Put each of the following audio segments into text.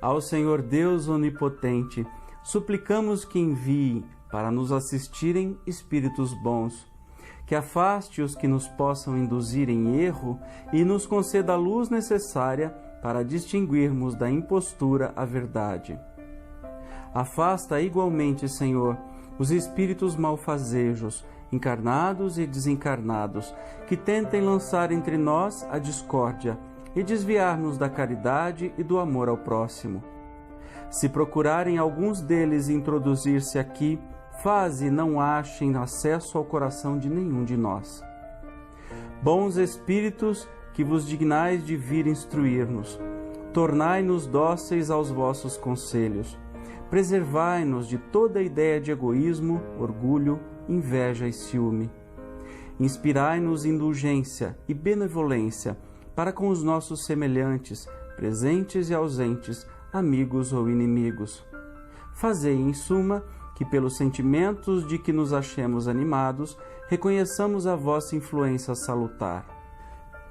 Ao Senhor Deus Onipotente, suplicamos que envie para nos assistirem espíritos bons, que afaste os que nos possam induzir em erro e nos conceda a luz necessária para distinguirmos da impostura a verdade. Afasta igualmente, Senhor, os espíritos malfazejos, encarnados e desencarnados, que tentem lançar entre nós a discórdia e desviar-nos da caridade e do amor ao próximo. Se procurarem alguns deles introduzir-se aqui, faze não achem acesso ao coração de nenhum de nós. Bons espíritos, que vos dignais de vir instruir-nos, tornai-nos dóceis aos vossos conselhos, preservai-nos de toda ideia de egoísmo, orgulho, inveja e ciúme. Inspirai-nos indulgência e benevolência para com os nossos semelhantes, presentes e ausentes, amigos ou inimigos. Fazei, em suma, que pelos sentimentos de que nos achemos animados, reconheçamos a vossa influência salutar.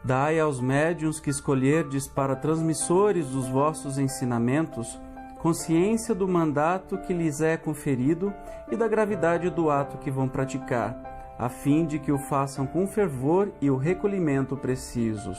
Dai aos médiuns que escolherdes para transmissores dos vossos ensinamentos consciência do mandato que lhes é conferido e da gravidade do ato que vão praticar, a fim de que o façam com fervor e o recolhimento precisos.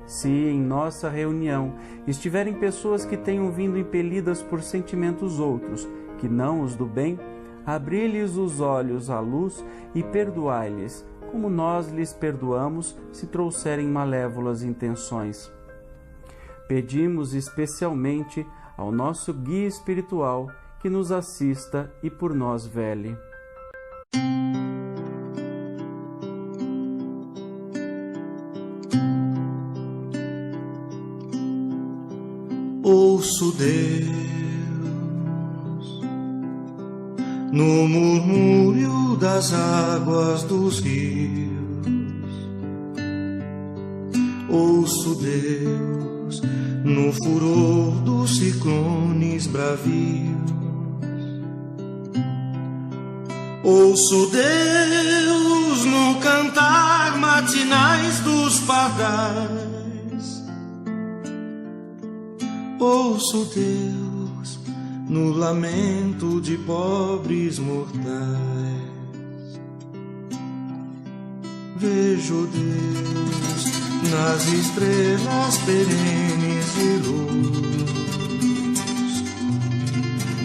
Se em nossa reunião estiverem pessoas que tenham vindo impelidas por sentimentos outros, que não os do bem, abri-lhes os olhos à luz e perdoai-lhes, como nós lhes perdoamos se trouxerem malévolas intenções. Pedimos especialmente ao nosso guia espiritual que nos assista e por nós vele. Ouço Deus no murmúrio das águas dos rios. Ouço Deus no furor dos ciclones bravios. Ouço Deus no cantar matinais dos pardais. Ouço Deus no lamento de pobres mortais. Vejo Deus nas estrelas perenes de luz.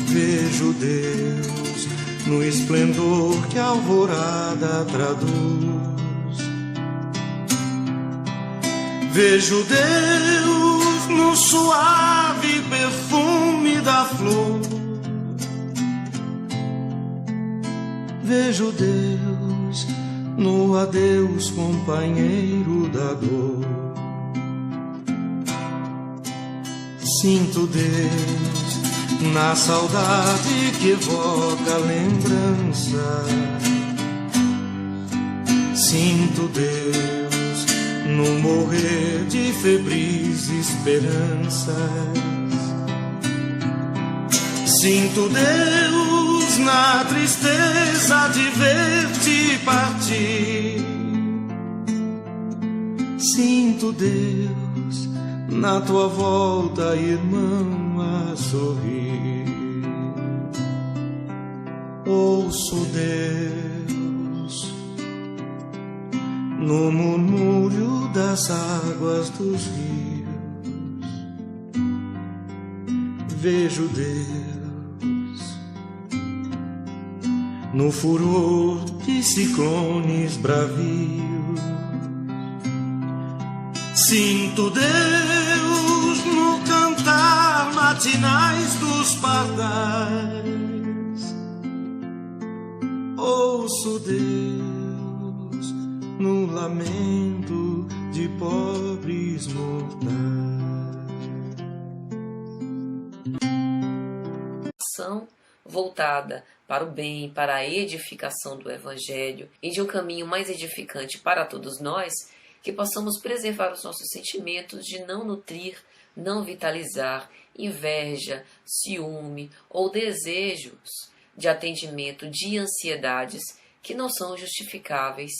Vejo Deus no esplendor que a alvorada traduz. Vejo Deus no suave perfume da flor. Vejo Deus no adeus, companheiro da dor. Sinto Deus na saudade que evoca a lembrança. Sinto Deus no morrer de febris esperanças. Sinto Deus na tristeza de ver-te partir. Sinto Deus na tua volta, irmão, a sorrir. Ouço Deus no murmúrio das águas dos rios. Vejo Deus no furor de ciclones bravios. Sinto Deus no cantar matinais dos pardais. Ouço Deus no lamento de pobres mortais. Ação voltada para o bem, para a edificação do Evangelho e de um caminho mais edificante para todos nós, que possamos preservar os nossos sentimentos de não nutrir, não vitalizar inveja, ciúme ou desejos de atendimento de ansiedades que não são justificáveis,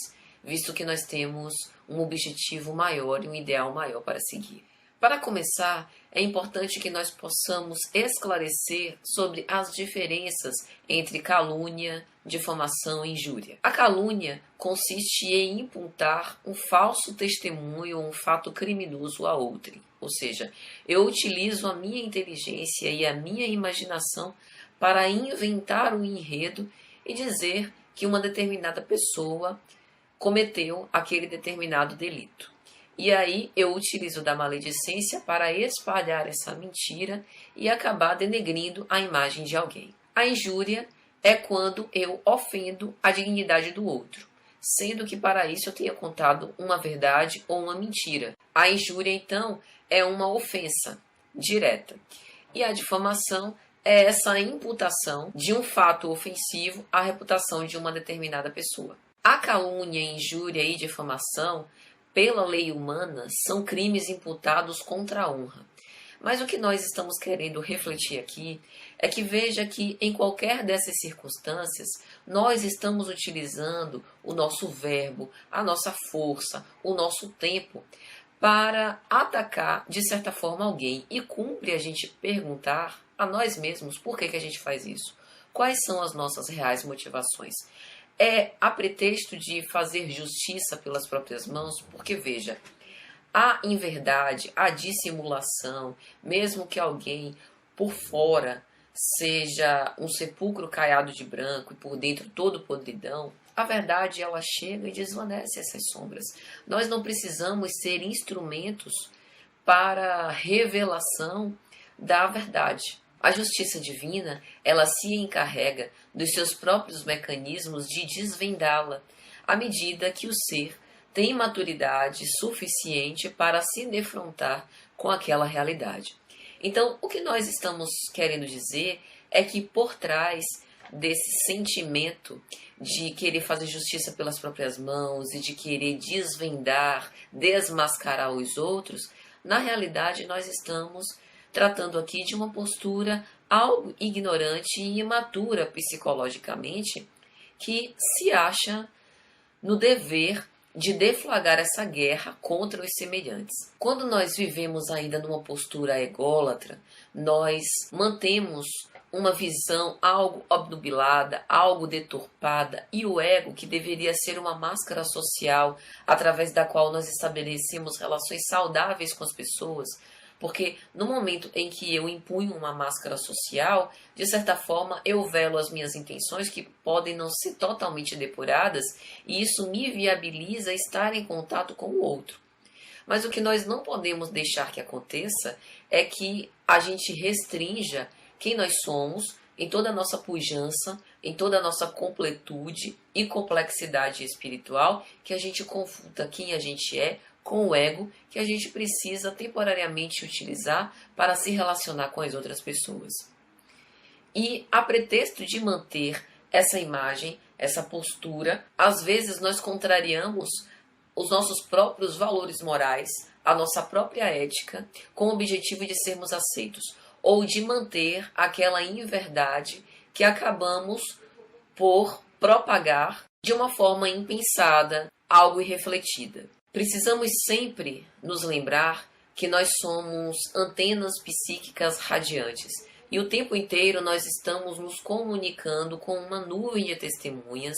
visto que nós temos um objetivo maior e um ideal maior para seguir. Para começar, é importante que nós possamos esclarecer sobre as diferenças entre calúnia, difamação e injúria. A calúnia consiste em imputar um falso testemunho ou um fato criminoso a outrem. Ou seja, eu utilizo a minha inteligência e a minha imaginação para inventar um enredo e dizer que uma determinada pessoa cometeu aquele determinado delito. E aí eu utilizo da maledicência para espalhar essa mentira e acabar denegrindo a imagem de alguém. A injúria é quando eu ofendo a dignidade do outro, sendo que para isso eu tenha contado uma verdade ou uma mentira. A injúria, então, é uma ofensa direta. E a difamação é essa imputação de um fato ofensivo à reputação de uma determinada pessoa. A calúnia, injúria e difamação, pela lei humana, são crimes imputados contra a honra. Mas o que nós estamos querendo refletir aqui é que veja que em qualquer dessas circunstâncias, nós estamos utilizando o nosso verbo, a nossa força, o nosso tempo para atacar, de certa forma, alguém. E cumpre a gente perguntar a nós mesmos por que a gente faz isso. Quais são as nossas reais motivações? É a pretexto de fazer justiça pelas próprias mãos? Porque, veja, a inverdade, a dissimulação, mesmo que alguém por fora seja um sepulcro caiado de branco e por dentro todo podridão, a verdade ela chega e desvanece essas sombras. Nós não precisamos ser instrumentos para a revelação da verdade. A justiça divina, ela se encarrega dos seus próprios mecanismos de desvendá-la, à medida que o ser tem maturidade suficiente para se defrontar com aquela realidade. Então, o que nós estamos querendo dizer é que por trás desse sentimento de querer fazer justiça pelas próprias mãos e de querer desvendar, desmascarar os outros, na realidade nós estamos tratando aqui de uma postura algo ignorante e imatura psicologicamente, que se acha no dever de deflagrar essa guerra contra os semelhantes. Quando nós vivemos ainda numa postura ególatra, nós mantemos uma visão algo obnubilada, algo deturpada, e o ego, que deveria ser uma máscara social através da qual nós estabelecemos relações saudáveis com as pessoas, porque no momento em que eu impunho uma máscara social, de certa forma eu velo as minhas intenções que podem não ser totalmente depuradas e isso me viabiliza estar em contato com o outro. Mas o que nós não podemos deixar que aconteça é que a gente restrinja quem nós somos em toda a nossa pujança, em toda a nossa completude e complexidade espiritual, que a gente confunda quem a gente é com o ego que a gente precisa temporariamente utilizar para se relacionar com as outras pessoas. E a pretexto de manter essa imagem, essa postura, às vezes nós contrariamos os nossos próprios valores morais, a nossa própria ética, com o objetivo de sermos aceitos, ou de manter aquela inverdade que acabamos por propagar de uma forma impensada, algo irrefletida. Precisamos sempre nos lembrar que nós somos antenas psíquicas radiantes e o tempo inteiro nós estamos nos comunicando com uma nuvem de testemunhas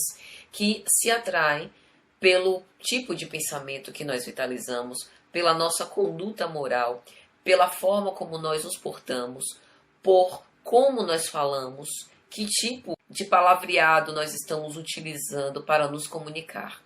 que se atraem pelo tipo de pensamento que nós vitalizamos, pela nossa conduta moral, pela forma como nós nos portamos, por como nós falamos, que tipo de palavreado nós estamos utilizando para nos comunicar.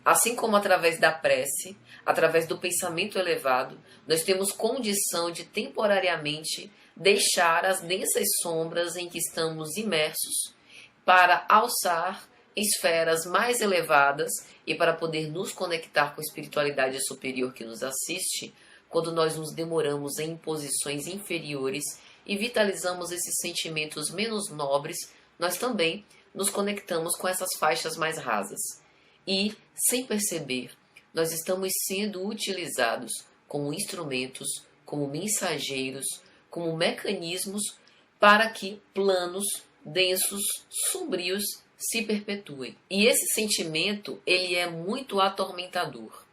Assim como através da prece, através do pensamento elevado, nós temos condição de temporariamente deixar as densas sombras em que estamos imersos para alçar esferas mais elevadas e para poder nos conectar com a espiritualidade superior que nos assiste, quando nós nos demoramos em posições inferiores e vitalizamos esses sentimentos menos nobres, nós também nos conectamos com essas faixas mais rasas. E, sem perceber, nós estamos sendo utilizados como instrumentos, como mensageiros, como mecanismos para que planos densos, sombrios, se perpetuem. E esse sentimento, ele é muito atormentador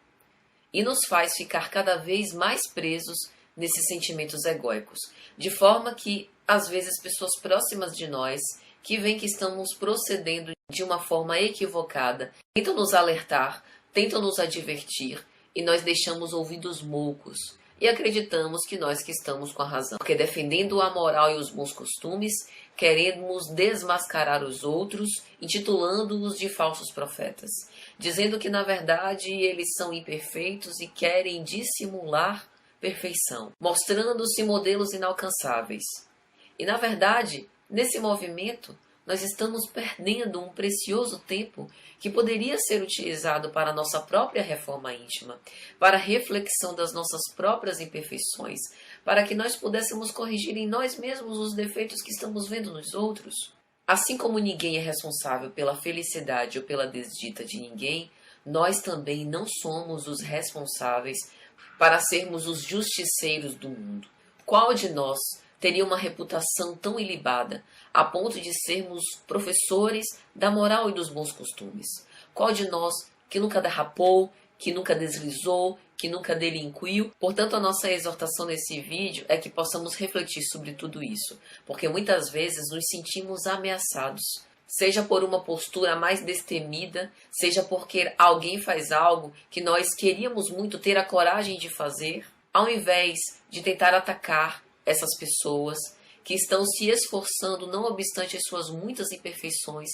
e nos faz ficar cada vez mais presos nesses sentimentos egóicos, de forma que, às vezes, pessoas próximas de nós, que veem que estamos procedendo de uma forma equivocada, tentam nos alertar, tentam nos advertir, e nós deixamos ouvidos moucos e acreditamos que nós que estamos com a razão. Porque defendendo a moral e os bons costumes, queremos desmascarar os outros, intitulando-os de falsos profetas, dizendo que na verdade eles são imperfeitos e querem dissimular perfeição, mostrando-se modelos inalcançáveis. E na verdade, nesse movimento, nós estamos perdendo um precioso tempo que poderia ser utilizado para a nossa própria reforma íntima, para a reflexão das nossas próprias imperfeições, para que nós pudéssemos corrigir em nós mesmos os defeitos que estamos vendo nos outros. Assim como ninguém é responsável pela felicidade ou pela desdita de ninguém, nós também não somos os responsáveis para sermos os justiceiros do mundo. Qual de nós teria uma reputação tão ilibada, a ponto de sermos professores da moral e dos bons costumes? Qual de nós que nunca derrapou, que nunca deslizou, que nunca delinquiu? Portanto, a nossa exortação nesse vídeo é que possamos refletir sobre tudo isso, porque muitas vezes nos sentimos ameaçados, seja por uma postura mais destemida, seja porque alguém faz algo que nós queríamos muito ter a coragem de fazer, ao invés de tentar atacar essas pessoas que estão se esforçando, não obstante as suas muitas imperfeições,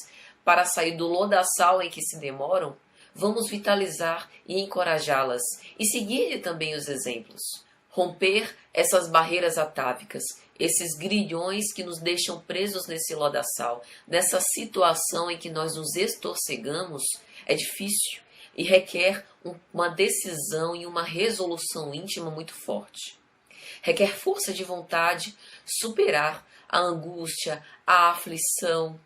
para sair do lodaçal em que se demoram, vamos vitalizar e encorajá-las e seguir também os exemplos. Romper essas barreiras atávicas, esses grilhões que nos deixam presos nesse lodaçal, nessa situação em que nós nos estorcegamos, é difícil e requer uma decisão e uma resolução íntima muito forte. Requer força de vontade, superar a angústia, a aflição,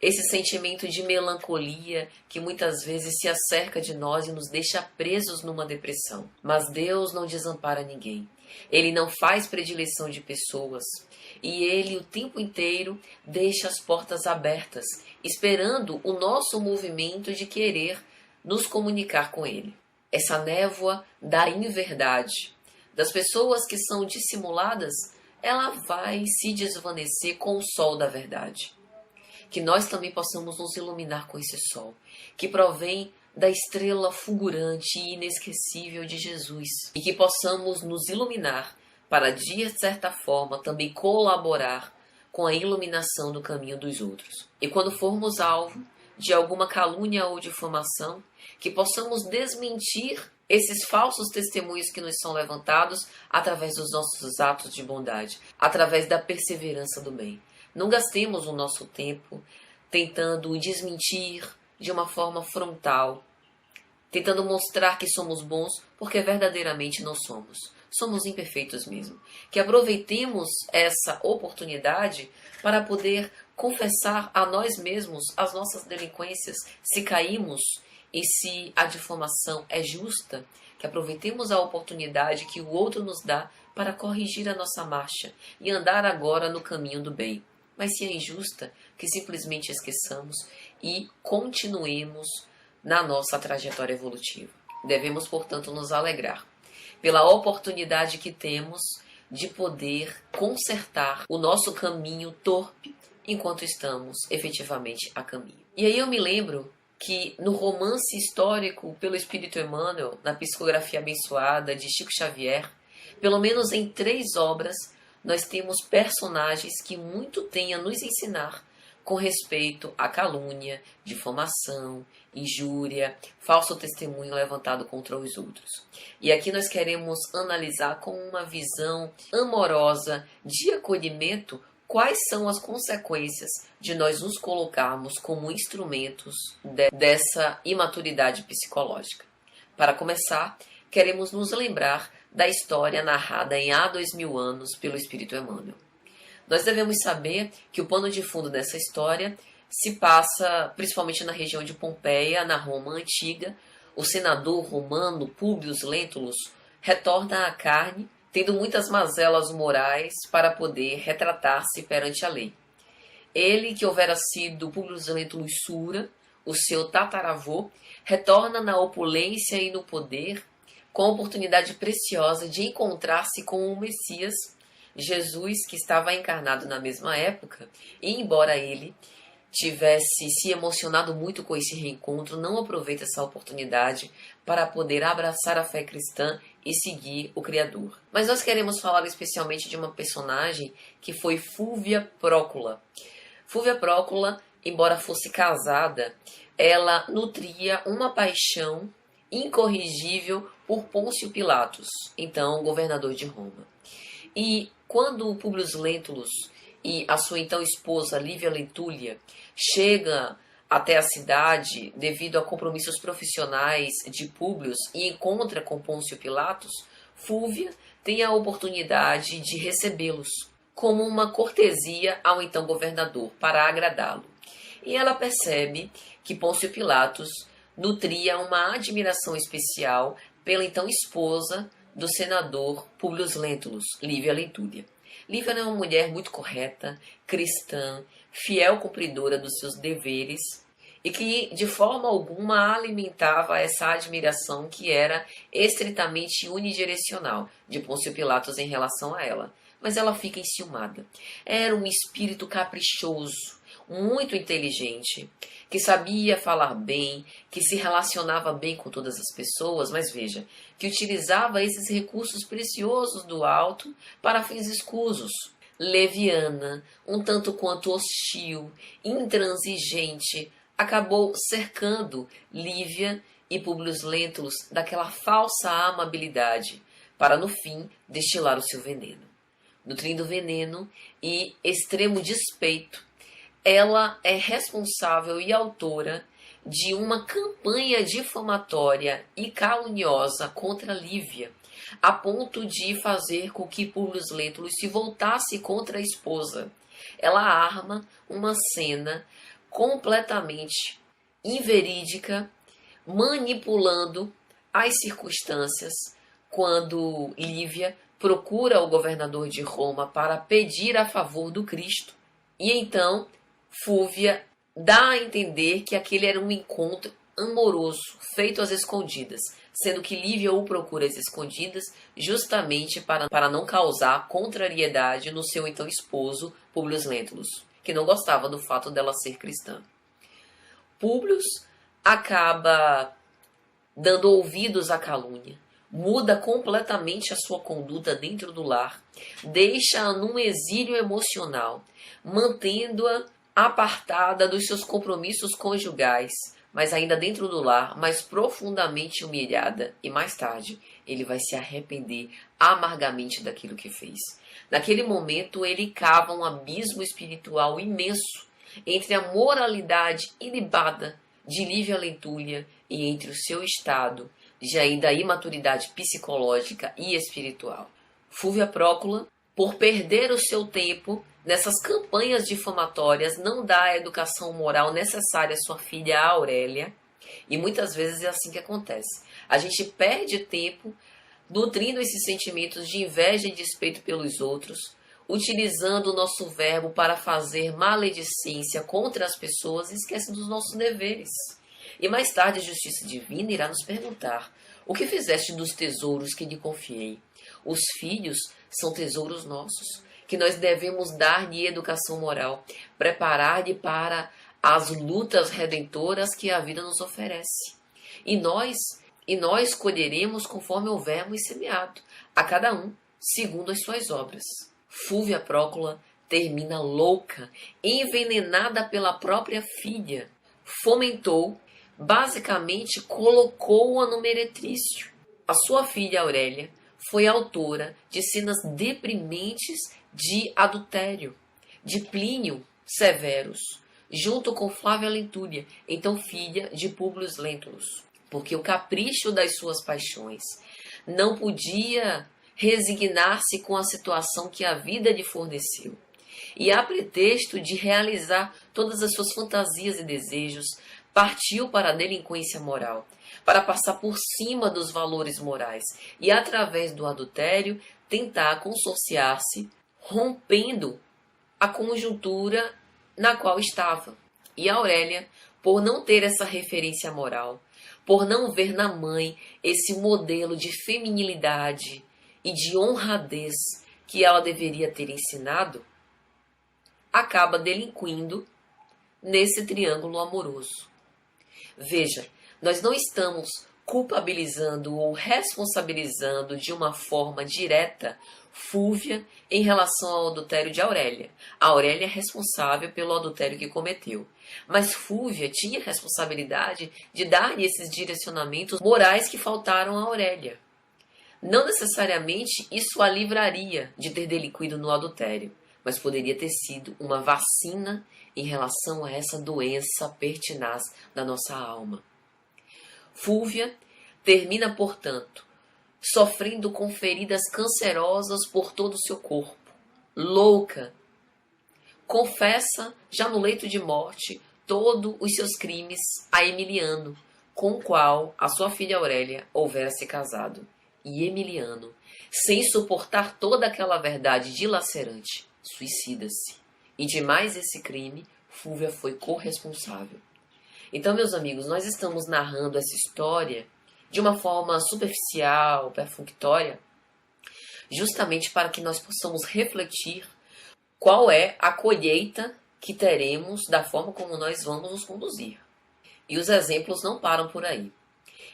esse sentimento de melancolia que muitas vezes se acerca de nós e nos deixa presos numa depressão. Mas Deus não desampara ninguém. Ele não faz predileção de pessoas. E Ele o tempo inteiro deixa as portas abertas, esperando o nosso movimento de querer nos comunicar com Ele. Essa névoa da inverdade, das pessoas que são dissimuladas, ela vai se desvanecer com o sol da verdade. Que nós também possamos nos iluminar com esse sol, que provém da estrela fulgurante e inesquecível de Jesus. E que possamos nos iluminar para, de certa forma, também colaborar com a iluminação do caminho dos outros. E quando formos alvo de alguma calúnia ou difamação, que possamos desmentir esses falsos testemunhos que nos são levantados através dos nossos atos de bondade, através da perseverança do bem. Não gastemos o nosso tempo tentando desmentir de uma forma frontal, tentando mostrar que somos bons, porque verdadeiramente não somos. Somos imperfeitos mesmo. Que aproveitemos essa oportunidade para poder confessar a nós mesmos as nossas delinquências, se caímos e se a difamação é justa, que aproveitemos a oportunidade que o outro nos dá para corrigir a nossa marcha e andar agora no caminho do bem. Mas se é injusta, que simplesmente esqueçamos e continuemos na nossa trajetória evolutiva. Devemos, portanto, nos alegrar pela oportunidade que temos de poder consertar o nosso caminho torpe enquanto estamos efetivamente a caminho. E aí eu me lembro que no romance histórico pelo Espírito Emmanuel, na psicografia abençoada de Chico Xavier, pelo menos em 3 obras, nós temos personagens que muito têm a nos ensinar com respeito à calúnia, difamação, injúria, falso testemunho levantado contra os outros. E aqui nós queremos analisar com uma visão amorosa de acolhimento quais são as consequências de nós nos colocarmos como instrumentos dessa imaturidade psicológica. Para começar, queremos nos lembrar da história narrada em há 2000 anos pelo Espírito Emmanuel. Nós devemos saber que o pano de fundo dessa história se passa principalmente na região de Pompeia, na Roma antiga. O senador romano Públio Lentulus retorna à carne, tendo muitas mazelas morais para poder retratar-se perante a lei. Ele, que houvera sido Públio Lentulus Sura, o seu tataravô, retorna na opulência e no poder com a oportunidade preciosa de encontrar-se com o Messias, Jesus, que estava encarnado na mesma época, e embora ele tivesse se emocionado muito com esse reencontro, não aproveita essa oportunidade para poder abraçar a fé cristã e seguir o Criador. Mas nós queremos falar especialmente de uma personagem que foi Fúvia Prócula. Fúvia Prócula, embora fosse casada, ela nutria uma paixão incorrigível por Pôncio Pilatos, então governador de Roma. E quando Públio Lentulus e a sua então esposa Lívia Lentúlia chega até a cidade devido a compromissos profissionais de Públio e encontra com Pôncio Pilatos, Fúvia tem a oportunidade de recebê-los como uma cortesia ao então governador para agradá-lo. E ela percebe que Pôncio Pilatos nutria uma admiração especial pela então esposa do senador Públio Lentulus, Lívia Lentúlia. Lívia era uma mulher muito correta, cristã, fiel cumpridora dos seus deveres e que de forma alguma alimentava essa admiração que era estritamente unidirecional de Pôncio Pilatos em relação a ela. Mas ela fica enciumada. Era um espírito caprichoso, muito inteligente, que sabia falar bem, que se relacionava bem com todas as pessoas, mas veja, que utilizava esses recursos preciosos do alto para fins escusos. Leviana, um tanto quanto hostil, intransigente, acabou cercando Lívia e Públio Lentulus daquela falsa amabilidade, para no fim destilar o seu veneno. Nutrindo veneno e extremo despeito, ela é responsável e autora de uma campanha difamatória e caluniosa contra Lívia, a ponto de fazer com que Públio Lentulus se voltasse contra a esposa. Ela arma uma cena completamente inverídica, manipulando as circunstâncias, quando Lívia procura o governador de Roma para pedir a favor do Cristo. E então Fúvia dá a entender que aquele era um encontro amoroso, feito às escondidas, sendo que Lívia o procura às escondidas justamente para não causar contrariedade no seu então esposo, Públio Lentulus, que não gostava do fato dela ser cristã. Públio acaba dando ouvidos à calúnia, muda completamente a sua conduta dentro do lar, deixa-a num exílio emocional, mantendo-a apartada dos seus compromissos conjugais, mas ainda dentro do lar, mais profundamente humilhada, e mais tarde ele vai se arrepender amargamente daquilo que fez. Naquele momento ele cava um abismo espiritual imenso entre a moralidade ilibada de Lívia Lentúlia e entre o seu estado de ainda imaturidade psicológica e espiritual. Fúvia Prócula, por perder o seu tempo nessas campanhas difamatórias, não dá a educação moral necessária à sua filha Aurélia, e muitas vezes é assim que acontece. A gente perde tempo nutrindo esses sentimentos de inveja e despeito pelos outros, utilizando o nosso verbo para fazer maledicência contra as pessoas e esquece dos nossos deveres. E mais tarde a justiça divina irá nos perguntar: o que fizeste dos tesouros que lhe confiei? Os filhos são tesouros nossos, que nós devemos dar-lhe educação moral, preparar-lhe para as lutas redentoras que a vida nos oferece. E nós colheremos conforme houvermos semeado, a cada um segundo as suas obras. Fúvia Prócula termina louca, envenenada pela própria filha. Fomentou, basicamente colocou-a no meretrício. A sua filha Aurélia foi autora de cenas deprimentes de adultério, de Plínio Severus, junto com Flávia Lentúlia, então filha de Públio Lentulus, porque o capricho das suas paixões não podia resignar-se com a situação que a vida lhe forneceu. E a pretexto de realizar todas as suas fantasias e desejos, partiu para a delinquência moral, para passar por cima dos valores morais e, através do adultério, tentar consorciar-se, rompendo a conjuntura na qual estava. E Aurélia, por não ter essa referência moral, por não ver na mãe esse modelo de feminilidade e de honradez que ela deveria ter ensinado, acaba delinquindo nesse triângulo amoroso. Veja, nós não estamos culpabilizando ou responsabilizando de uma forma direta Fúvia em relação ao adultério de Aurélia. A Aurélia é responsável pelo adultério que cometeu. Mas Fúvia tinha responsabilidade de dar esses direcionamentos morais que faltaram a Aurélia. Não necessariamente isso a livraria de ter delinquido no adultério, mas poderia ter sido uma vacina em relação a essa doença pertinaz da nossa alma. Fúvia termina, portanto, sofrendo com feridas cancerosas por todo o seu corpo. Louca, confessa, já no leito de morte, todos os seus crimes a Emiliano, com o qual a sua filha Aurélia houvera se casado. E Emiliano, sem suportar toda aquela verdade dilacerante, suicida-se. E de mais esse crime, Fúvia foi corresponsável. Então, meus amigos, nós estamos narrando essa história de uma forma superficial, perfunctória, justamente para que nós possamos refletir qual é a colheita que teremos da forma como nós vamos nos conduzir. E os exemplos não param por aí.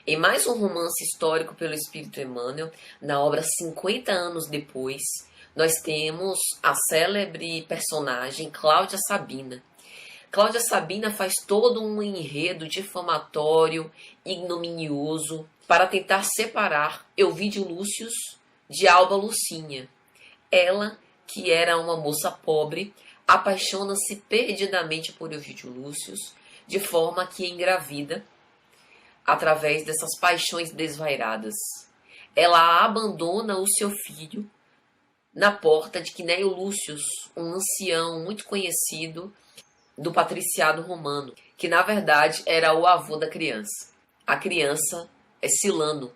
Em mais um romance histórico pelo Espírito Emmanuel, na obra 50 anos depois, nós temos a célebre personagem Cláudia Sabina. Cláudia Sabina faz todo um enredo difamatório, ignominioso, para tentar separar Elvídio Lúcius de Alba Lucinha. Ela, que era uma moça pobre, apaixona-se perdidamente por Elvídio Lúcius, de forma que engravida através dessas paixões desvairadas. Ela abandona o seu filho na porta de Quinéio Lúcius, um ancião muito conhecido do patriciado romano, que na verdade era o avô da criança. A criança é Silano,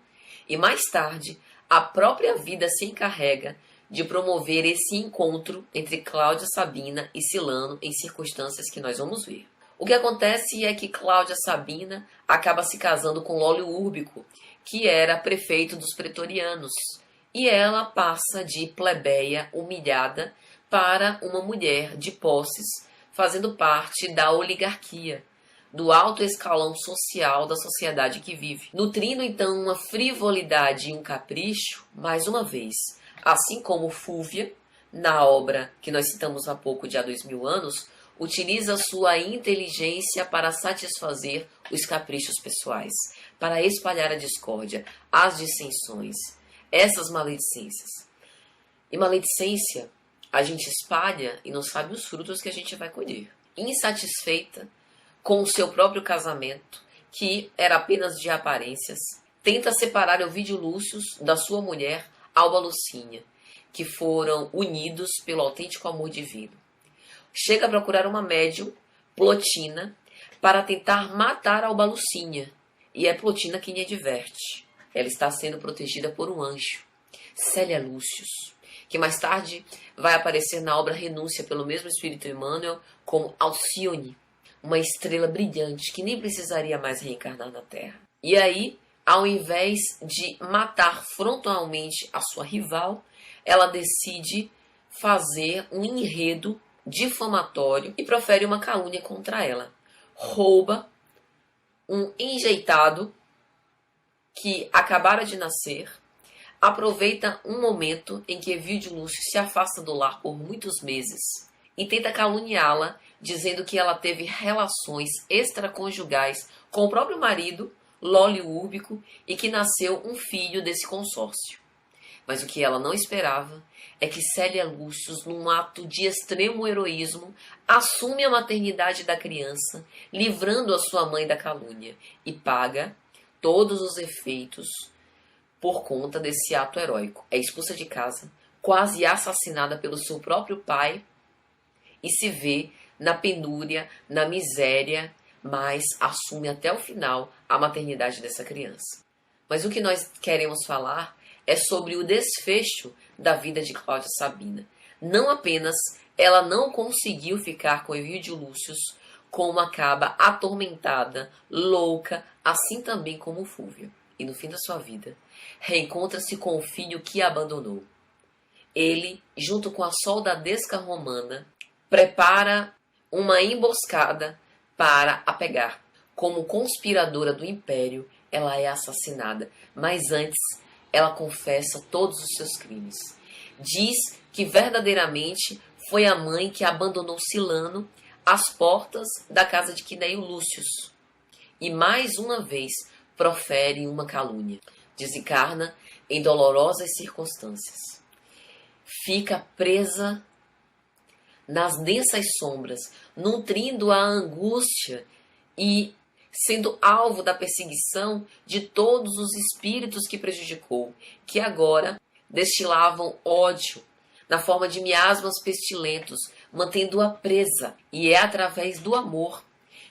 e mais tarde a própria vida se encarrega de promover esse encontro entre Cláudia Sabina e Silano em circunstâncias que nós vamos ver. O que acontece é que Cláudia Sabina acaba se casando com Lólio Úrbico, que era prefeito dos pretorianos, e ela passa de plebeia humilhada para uma mulher de posses, fazendo parte da oligarquia, do alto escalão social da sociedade que vive. Nutrindo então uma frivolidade e um capricho, mais uma vez, assim como Fúvia, na obra que nós citamos há pouco de há 2000 anos, utiliza sua inteligência para satisfazer os caprichos pessoais, para espalhar a discórdia, as dissensões, essas maledicências. E maledicência a gente espalha e não sabe os frutos que a gente vai colher. Insatisfeita com o seu próprio casamento, que era apenas de aparências, tenta separar Elvídio Lúcius da sua mulher Alba Lucinha, que foram unidos pelo autêntico amor divino. Chega a procurar uma médium, Plotina, para tentar matar Alba Lucinha, e é Plotina quem a diverte. Ela está sendo protegida por um anjo, Célia Lúcius, que mais tarde vai aparecer na obra Renúncia pelo mesmo Espírito Emmanuel como Alcione, uma estrela brilhante que nem precisaria mais reencarnar na Terra. E aí, ao invés de matar frontalmente a sua rival, ela decide fazer um enredo difamatório e profere uma calúnia contra ela. Rouba um enjeitado que acabara de nascer, aproveita um momento em que Elvídio Lúcio se afasta do lar por muitos meses e tenta caluniá-la, dizendo que ela teve relações extraconjugais com o próprio marido, Lólio Úrbico, e que nasceu um filho desse consórcio. Mas o que ela não esperava é que Célia Lúcius, num ato de extremo heroísmo, assume a maternidade da criança, livrando a sua mãe da calúnia, e paga todos os efeitos por conta desse ato heróico. É expulsa de casa, quase assassinada pelo seu próprio pai, e se vê na penúria, na miséria, mas assume até o final a maternidade dessa criança. Mas o que nós queremos falar é sobre o desfecho da vida de Cláudia Sabina. Não apenas ela não conseguiu ficar com Elvídio Lúcius, como acaba atormentada, louca, assim também como Fúvia. E no fim da sua vida, reencontra-se com o filho que abandonou. Ele, junto com a soldadesca romana, prepara uma emboscada para a pegar. Como conspiradora do império, ela é assassinada, mas antes ela confessa todos os seus crimes. Diz que verdadeiramente foi a mãe que abandonou Silano às portas da casa de Quinéio Lúcio. E mais uma vez profere uma calúnia. Desencarna em dolorosas circunstâncias. Fica presa nas densas sombras, nutrindo a angústia e sendo alvo da perseguição de todos os espíritos que prejudicou, que agora destilavam ódio na forma de miasmas pestilentos, mantendo-a presa. E é através do amor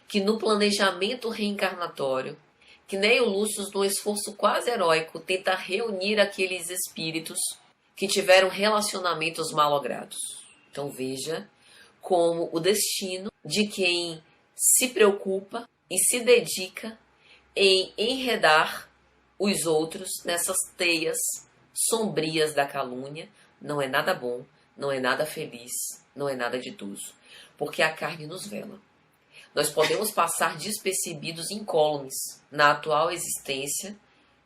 que no planejamento reencarnatório, Quinéio Lúcio, num esforço quase heróico, tenta reunir aqueles espíritos que tiveram relacionamentos malogrados. Então veja como o destino de quem se preocupa e se dedica em enredar os outros nessas teias sombrias da calúnia não é nada bom, não é nada feliz, não é nada ditoso, porque a carne nos vela. Nós podemos passar despercebidos incólumes na atual existência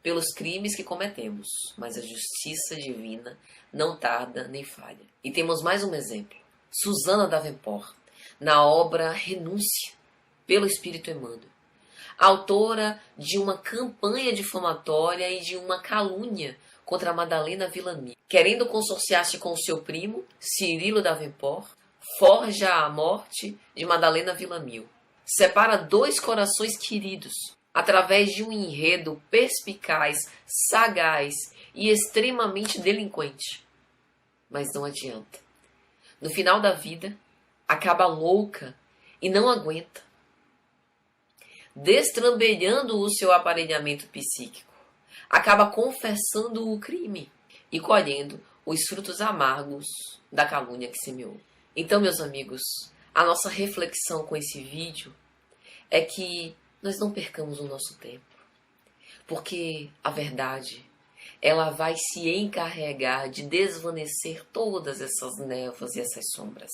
pelos crimes que cometemos, mas a justiça divina não tarda nem falha. E temos mais um exemplo. Susana Davenport, na obra Renúncia, pelo Espírito Emmanuel, autora de uma campanha difamatória e de uma calúnia contra Madalena Villamil. Querendo consorciar-se com seu primo, Cirilo Davenport, forja a morte de Madalena Villamil. Separa dois corações queridos, através de um enredo perspicaz, sagaz e extremamente delinquente. Mas não adianta. No final da vida, acaba louca e não aguenta, destrambelhando o seu aparelhamento psíquico. Acaba confessando o crime e colhendo os frutos amargos da calúnia que semeou. Então, meus amigos, a nossa reflexão com esse vídeo é que nós não percamos o nosso tempo, porque a verdade, ela vai se encarregar de desvanecer todas essas névoas e essas sombras.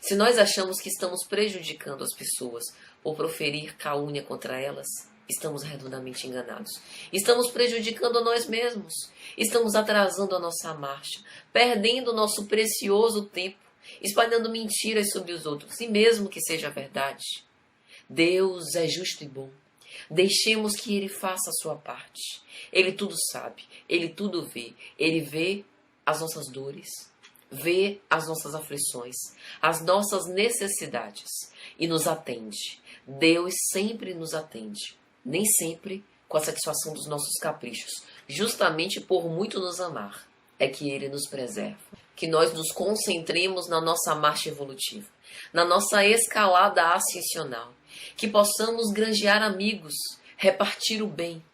Se nós achamos que estamos prejudicando as pessoas por proferir calúnia contra elas, estamos redondamente enganados. Estamos prejudicando a nós mesmos, estamos atrasando a nossa marcha, perdendo o nosso precioso tempo, espalhando mentiras sobre os outros, e mesmo que seja verdade, Deus é justo e bom. Deixemos que Ele faça a sua parte. Ele tudo sabe, Ele tudo vê. Ele vê as nossas dores, vê as nossas aflições, as nossas necessidades e nos atende. Deus sempre nos atende, nem sempre com a satisfação dos nossos caprichos. Justamente por muito nos amar, é que Ele nos preserva. Que nós nos concentremos na nossa marcha evolutiva, na nossa escalada ascensional. Que possamos granjear amigos, repartir o bem,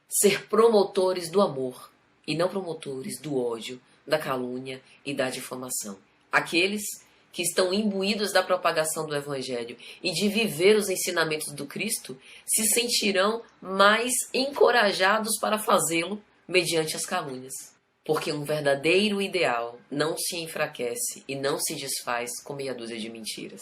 ser promotores do amor e não promotores do ódio, da calúnia e da difamação. Aqueles que estão imbuídos da propagação do Evangelho e de viver os ensinamentos do Cristo se sentirão mais encorajados para fazê-lo mediante as calúnias. Porque um verdadeiro ideal não se enfraquece e não se desfaz com meia dúzia de mentiras.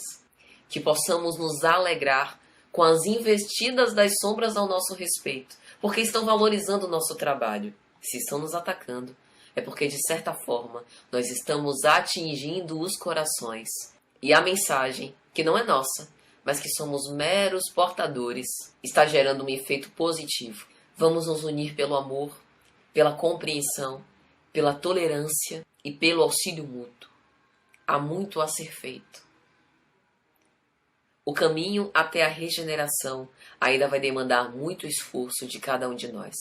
Que possamos nos alegrar com as investidas das sombras ao nosso respeito, porque estão valorizando o nosso trabalho. Se estão nos atacando, é porque, de certa forma, nós estamos atingindo os corações. E a mensagem, que não é nossa, mas que somos meros portadores, está gerando um efeito positivo. Vamos nos unir pelo amor, pela compreensão, pela tolerância e pelo auxílio mútuo. Há muito a ser feito. O caminho até a regeneração ainda vai demandar muito esforço de cada um de nós.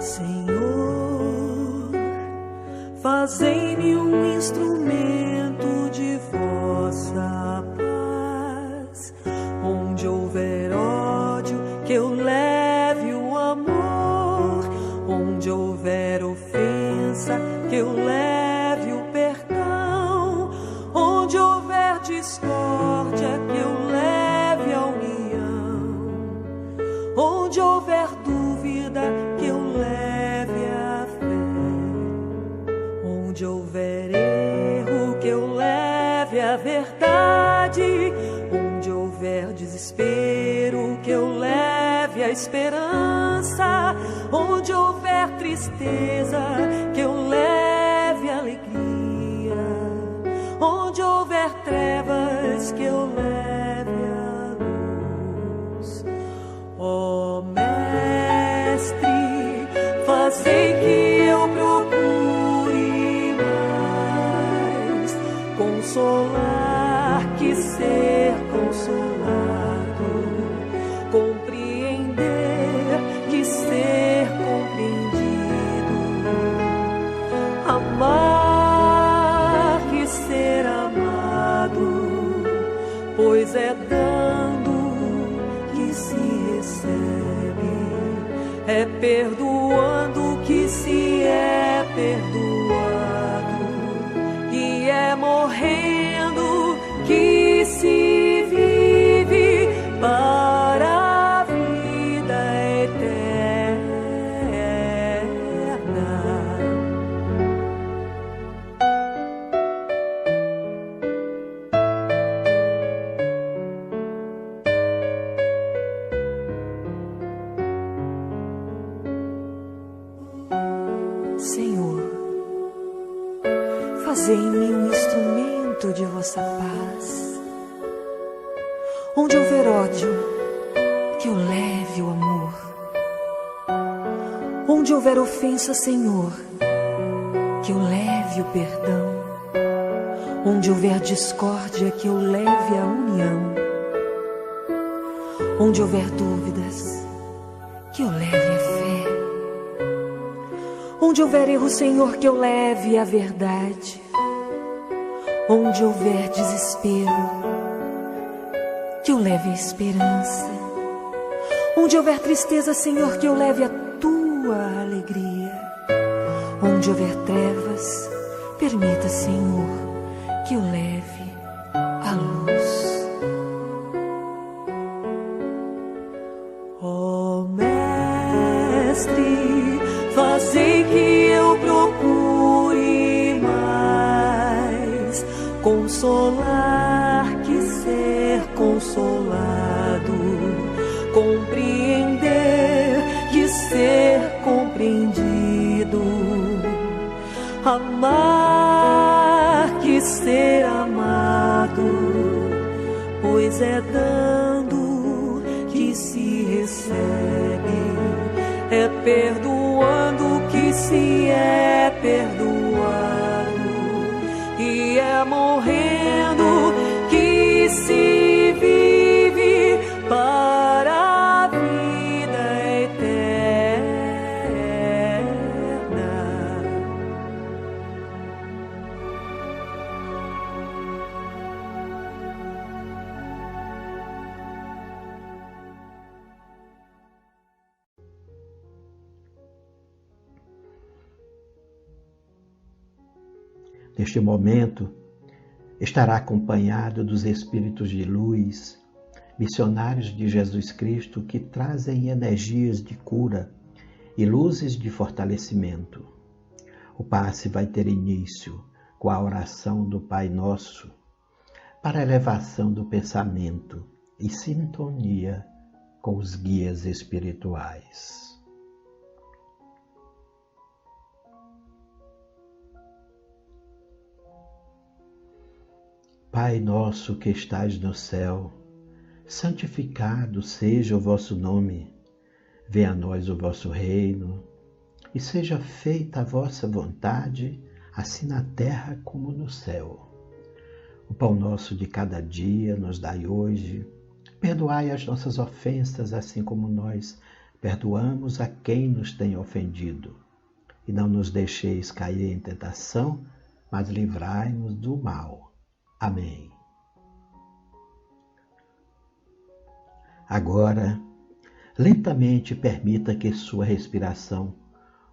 Senhor, fazei-me um instrumento de vossa paz. Onde houver ódio, que eu leve discórdia, que eu leve a união. Onde houver dúvida, que eu leve a fé. Onde houver erro, que eu leve a verdade. Onde houver desespero, que eu leve a esperança. Onde houver tristeza, que eu leve a alegria. Onde houver trevas, que eu leve a luz. Ó Mestre, fazei que eu procure mais consolar que ser consolado, compreender que ser compreendido, amar que ser amado, pois é dando que se recebe, é perdoando que se é perdoado, e é morrendo que se vive para a vida eterna. Senhor, fazei em mim um instrumento de vossa paz. Onde houver ódio, que eu leve o amor. Onde houver ofensa, Senhor, que eu leve o perdão. Onde houver discórdia, que eu leve a união. Onde houver dúvidas, que eu leve a fé. Onde houver erro, Senhor, que eu leve a verdade. Onde houver desespero, que eu leve a esperança. Onde houver tristeza, Senhor, que eu leve a tua alegria. Onde houver trevas, permita, Senhor, que eu leve a luz. Ó Mestre, fazei que eu procure mais consolar que ser consolado, compreender que ser compreendido, amar que ser amado, pois é dando que se recebe, é perdoando que se é perdoado, e é morrendo que se vive para a vida eterna. Neste momento, estará acompanhado dos Espíritos de luz, missionários de Jesus Cristo que trazem energias de cura e luzes de fortalecimento. O passe vai ter início com a oração do Pai Nosso para a elevação do pensamento e sintonia com os guias espirituais. Pai nosso que estais no céu, santificado seja o vosso nome. Venha a nós o vosso reino, e seja feita a vossa vontade, assim na terra como no céu. O pão nosso de cada dia nos dai hoje. Perdoai as nossas ofensas, assim como nós perdoamos a quem nos tem ofendido. E não nos deixeis cair em tentação, mas livrai-nos do mal. Amém. Agora, lentamente permita que sua respiração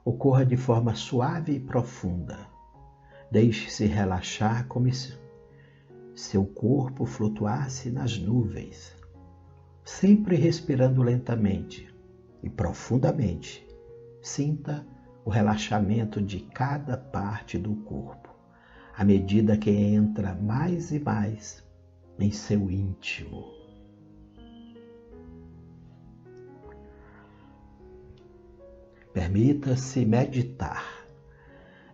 ocorra de forma suave e profunda. Deixe-se relaxar como seu corpo flutuasse nas nuvens, sempre respirando lentamente e profundamente. Sinta o relaxamento de cada parte do corpo, à medida que entra mais e mais em seu íntimo. Permita-se meditar,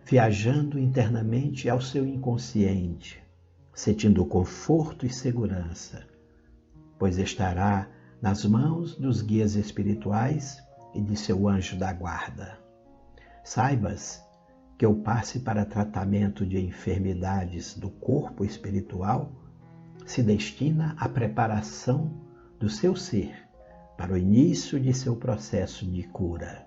viajando internamente ao seu inconsciente, sentindo conforto e segurança, pois estará nas mãos dos guias espirituais e de seu anjo da guarda. Saibas que o passe para tratamento de enfermidades do corpo espiritual se destina à preparação do seu ser para o início de seu processo de cura.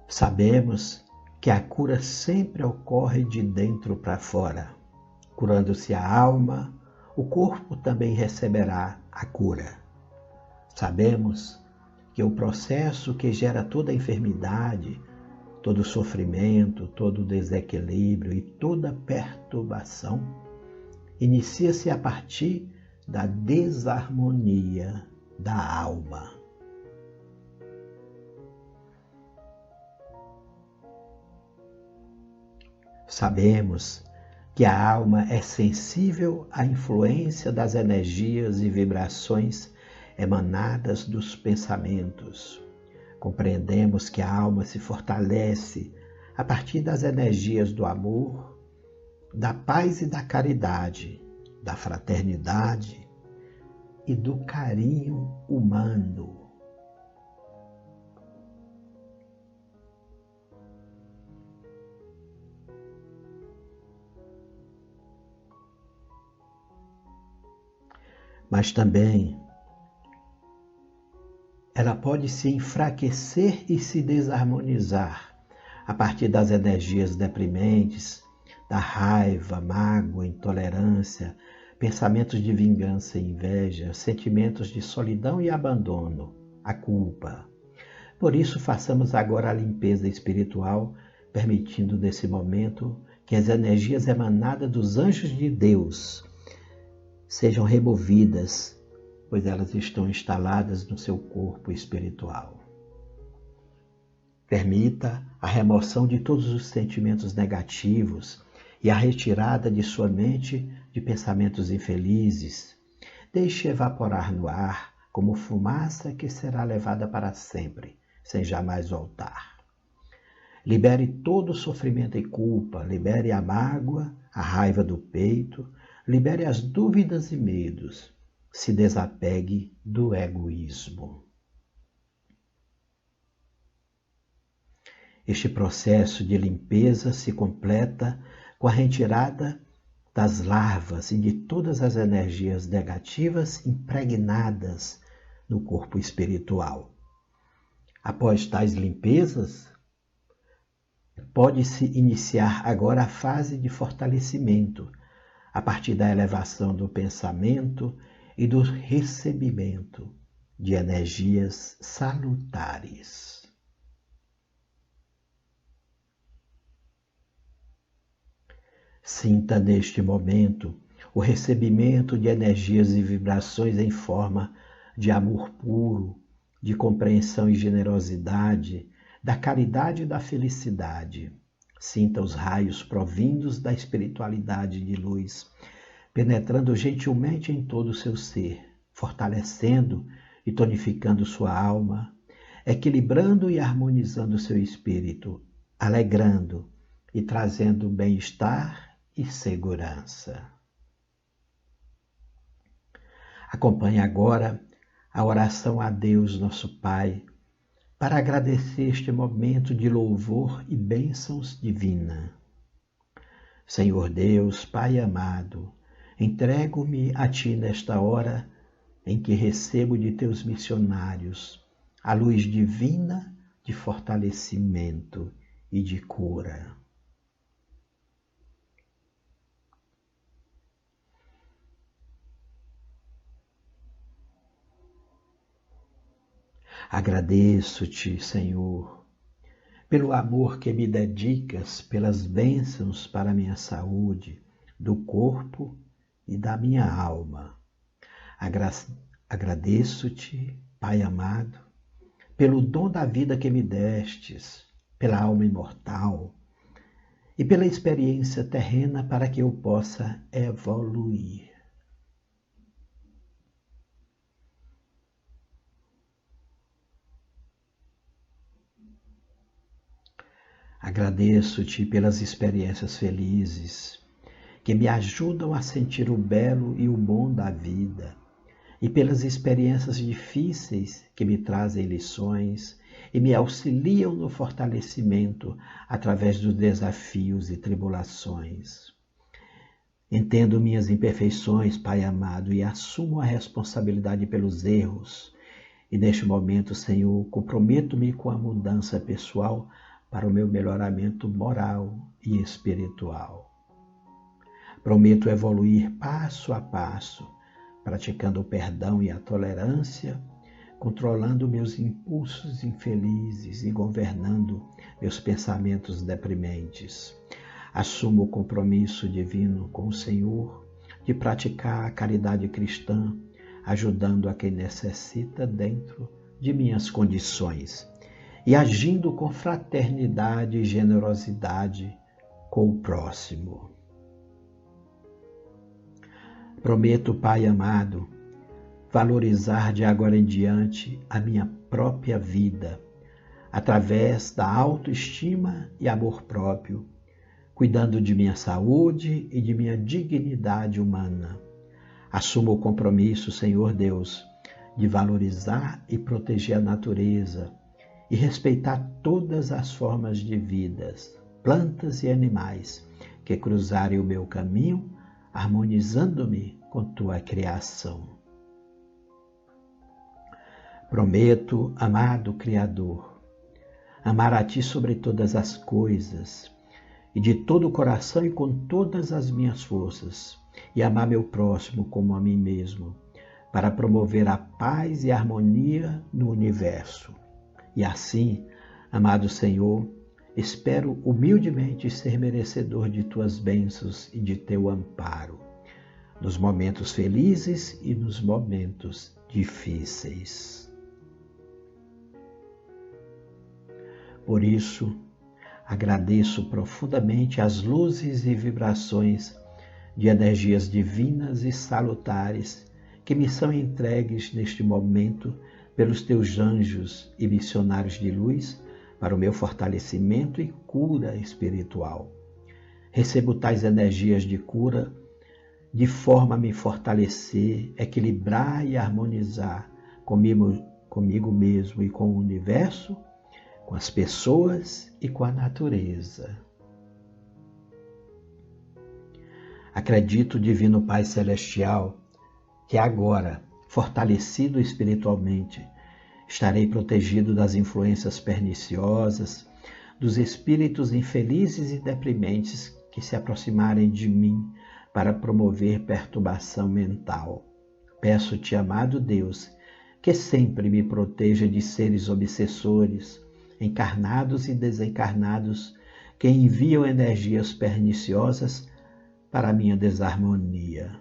Sabemos que a cura sempre ocorre de dentro para fora. Curando-se a alma, o corpo também receberá a cura. Sabemos que o processo que gera toda a enfermidade, todo o sofrimento, todo o desequilíbrio e toda perturbação inicia-se a partir da desarmonia da alma. Sabemos que a alma é sensível à influência das energias e vibrações emanadas dos pensamentos. Compreendemos que a alma se fortalece a partir das energias do amor, da paz e da caridade, da fraternidade e do carinho humano. Mas também ela pode se enfraquecer e se desarmonizar a partir das energias deprimentes, da raiva, mágoa, intolerância, pensamentos de vingança e inveja, sentimentos de solidão e abandono, a culpa. Por isso, façamos agora a limpeza espiritual, permitindo nesse momento que as energias emanadas dos anjos de Deus sejam removidas, pois elas estão instaladas no seu corpo espiritual. Permita a remoção de todos os sentimentos negativos e a retirada de sua mente de pensamentos infelizes. Deixe evaporar no ar como fumaça que será levada para sempre, sem jamais voltar. Libere todo o sofrimento e culpa, libere a mágoa, a raiva do peito, libere as dúvidas e medos, se desapegue do egoísmo. Este processo de limpeza se completa com a retirada das larvas e de todas as energias negativas impregnadas no corpo espiritual. Após tais limpezas, pode-se iniciar agora a fase de fortalecimento, a partir da elevação do pensamento e do recebimento de energias salutares. Sinta neste momento o recebimento de energias e vibrações em forma de amor puro, de compreensão e generosidade, da caridade e da felicidade. Sinta os raios provindos da espiritualidade de luz, penetrando gentilmente em todo o seu ser, fortalecendo e tonificando sua alma, equilibrando e harmonizando seu espírito, alegrando e trazendo bem-estar e segurança. Acompanhe agora a oração a Deus, nosso Pai, para agradecer este momento de louvor e bênçãos divina. Senhor Deus, Pai amado, entrego-me a Ti nesta hora em que recebo de Teus missionários a luz divina de fortalecimento e de cura. Agradeço-te, Senhor, pelo amor que me dedicas, pelas bênçãos para a minha saúde, do corpo e da minha alma. Agradeço-te, Pai amado, pelo dom da vida que me destes, pela alma imortal e pela experiência terrena para que eu possa evoluir. Agradeço-te pelas experiências felizes que me ajudam a sentir o belo e o bom da vida, e pelas experiências difíceis que me trazem lições e me auxiliam no fortalecimento através dos desafios e tribulações. Entendo minhas imperfeições, Pai amado, e assumo a responsabilidade pelos erros. E neste momento, Senhor, comprometo-me com a mudança pessoal para o meu melhoramento moral e espiritual. Prometo evoluir passo a passo, praticando o perdão e a tolerância, controlando meus impulsos infelizes e governando meus pensamentos deprimentes. Assumo o compromisso divino com o Senhor de praticar a caridade cristã, ajudando a quem necessita dentro de minhas condições e agindo com fraternidade e generosidade com o próximo. Prometo, Pai amado, valorizar de agora em diante a minha própria vida, através da autoestima e amor próprio, cuidando de minha saúde e de minha dignidade humana. Assumo o compromisso, Senhor Deus, de valorizar e proteger a natureza e respeitar todas as formas de vidas, plantas e animais que cruzarem o meu caminho, harmonizando-me com tua criação. Prometo, amado Criador, amar a ti sobre todas as coisas, e de todo o coração e com todas as minhas forças, e amar meu próximo como a mim mesmo, para promover a paz e a harmonia no universo. E assim, amado Senhor, espero humildemente ser merecedor de tuas bênçãos e de teu amparo, nos momentos felizes e nos momentos difíceis. Por isso, agradeço profundamente as luzes e vibrações de energias divinas e salutares que me são entregues neste momento pelos teus anjos e missionários de luz para o meu fortalecimento e cura espiritual. Recebo tais energias de cura de forma a me fortalecer, equilibrar e harmonizar comigo mesmo e com o universo, com as pessoas e com a natureza. Acredito, Divino Pai Celestial, que agora, fortalecido espiritualmente, estarei protegido das influências perniciosas, dos espíritos infelizes e deprimentes que se aproximarem de mim para promover perturbação mental. Peço-te, amado Deus, que sempre me proteja de seres obsessores, encarnados e desencarnados, que enviam energias perniciosas para a minha desarmonia.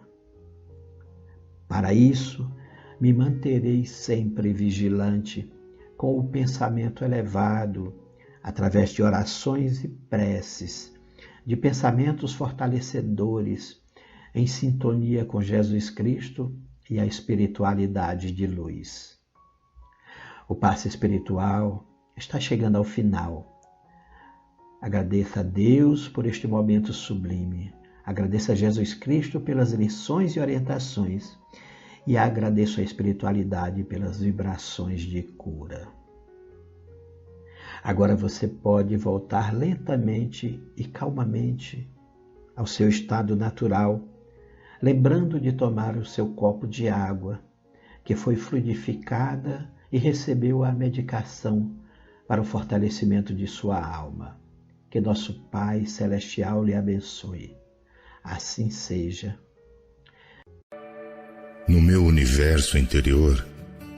Para isso, me manterei sempre vigilante, com o pensamento elevado, através de orações e preces, de pensamentos fortalecedores, em sintonia com Jesus Cristo e a espiritualidade de luz. O passe espiritual está chegando ao final. Agradeça a Deus por este momento sublime. Agradeça a Jesus Cristo pelas lições e orientações. E agradeço a espiritualidade pelas vibrações de cura. Agora você pode voltar lentamente e calmamente ao seu estado natural, lembrando de tomar o seu copo de água, que foi fluidificada e recebeu a medicação para o fortalecimento de sua alma. Que nosso Pai Celestial lhe abençoe. Assim seja. No meu universo interior,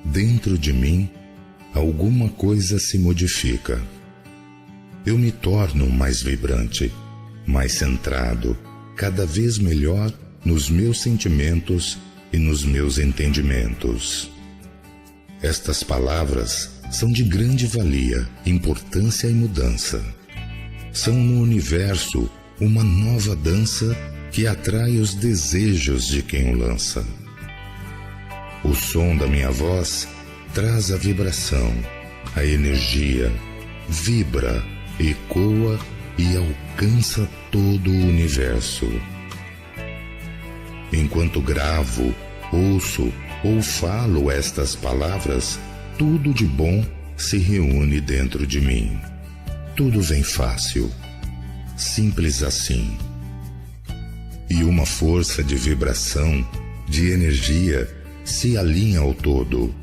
dentro de mim, alguma coisa se modifica. eu me torno mais vibrante, mais centrado, cada vez melhor nos meus sentimentos e nos meus entendimentos. Estas palavras são de grande valia, importância e mudança. São no universo uma nova dança que atrai os desejos de quem o lança. O som da minha voz traz a vibração, a energia, vibra, ecoa e alcança todo o universo. Enquanto gravo, ouço ou falo estas palavras, tudo de bom se reúne dentro de mim. Tudo vem fácil, simples assim. E uma força de vibração, de energia, se alinha ao todo.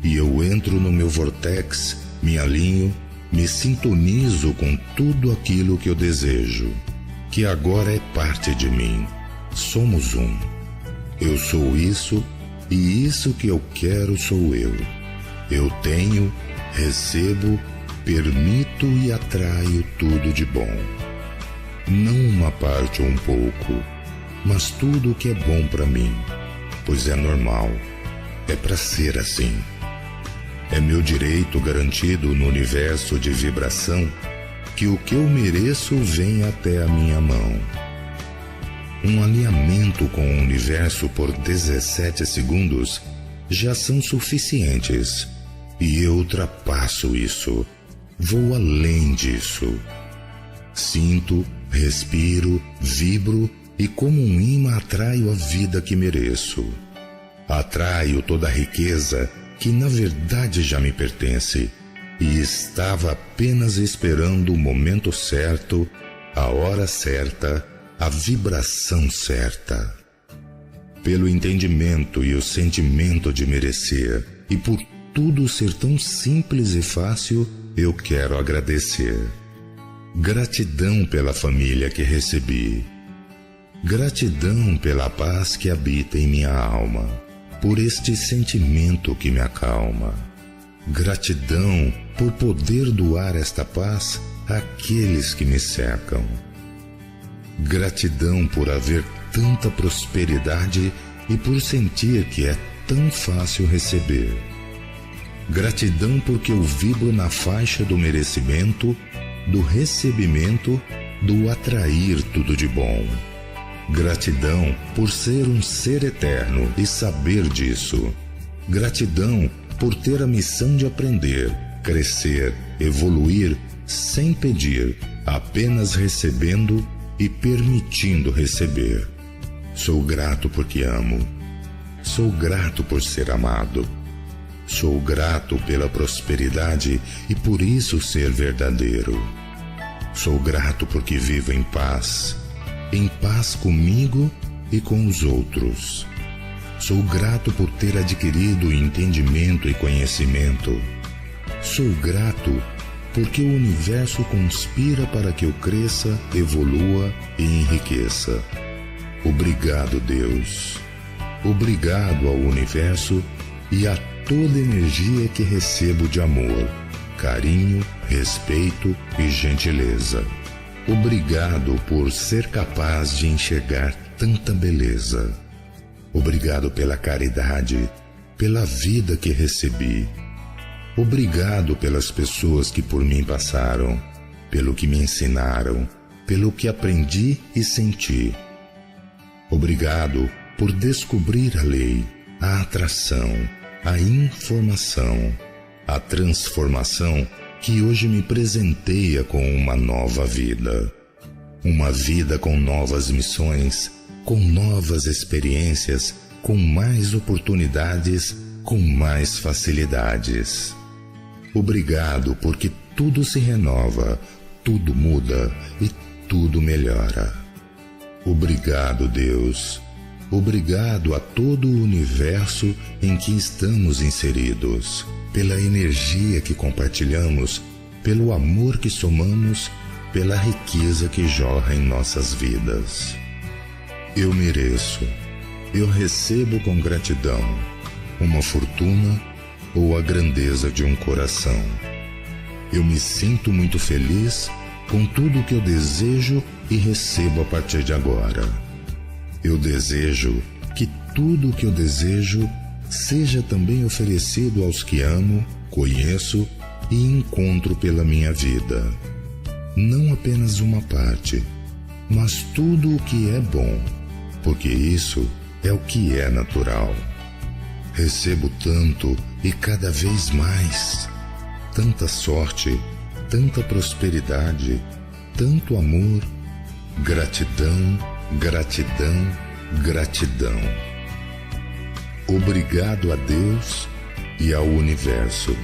E eu entro no meu vortex, me alinho, me sintonizo com tudo aquilo que eu desejo, que agora é parte de mim. Somos um. Eu sou isso, e isso que eu quero sou eu. Eu tenho, recebo, permito e atraio tudo de bom. Não uma parte ou um pouco, mas tudo o que é bom para mim, pois é normal, é para ser assim. É meu direito garantido no universo de vibração que o que eu mereço vem até a minha mão. Um alinhamento com o universo por 17 segundos já são suficientes, e eu ultrapasso isso, vou além disso. Sinto, respiro, vibro e como um imã atraio a vida que mereço. Atraio toda a riqueza que na verdade já me pertence e estava apenas esperando o momento certo, a hora certa, a vibração certa. Pelo entendimento e o sentimento de merecer e por tudo ser tão simples e fácil, eu quero agradecer. Gratidão pela família que recebi. Gratidão pela paz que habita em minha alma, por este sentimento que me acalma. Gratidão por poder doar esta paz àqueles que me cercam. Gratidão por haver tanta prosperidade e por sentir que é tão fácil receber. Gratidão porque eu vibro na faixa do merecimento, do recebimento, do atrair tudo de bom. Gratidão por ser um ser eterno e saber disso. Gratidão por ter a missão de aprender, crescer, evoluir, sem pedir, apenas recebendo e permitindo receber. Sou grato porque amo. Sou grato por ser amado. Sou grato pela prosperidade e por isso ser verdadeiro. Sou grato porque vivo em paz comigo e com os outros. Sou grato por ter adquirido entendimento e conhecimento. Sou grato porque o universo conspira para que eu cresça, evolua e enriqueça. Obrigado, Deus. Obrigado ao universo e a toda energia que recebo de amor, carinho, respeito e gentileza. Obrigado por ser capaz de enxergar tanta beleza. Obrigado pela caridade, pela vida que recebi. Obrigado pelas pessoas que por mim passaram, pelo que me ensinaram, pelo que aprendi e senti. Obrigado por descobrir a lei, a atração, a informação, a transformação que hoje me presenteia com uma nova vida. Uma vida com novas missões, com novas experiências, com mais oportunidades, com mais facilidades. Obrigado porque tudo se renova, tudo muda e tudo melhora. Obrigado, Deus. Obrigado a todo o universo em que estamos inseridos, pela energia que compartilhamos, pelo amor que somamos, pela riqueza que jorra em nossas vidas. Eu mereço, eu recebo com gratidão uma fortuna ou a grandeza de um coração. Eu me sinto muito feliz com tudo o que eu desejo e recebo a partir de agora. Eu desejo que tudo o que eu desejo seja também oferecido aos que amo, conheço e encontro pela minha vida. Não apenas uma parte, mas tudo o que é bom, porque isso é o que é natural. Recebo tanto e cada vez mais, tanta sorte, tanta prosperidade, tanto amor, gratidão, gratidão, gratidão. Obrigado a Deus e ao universo.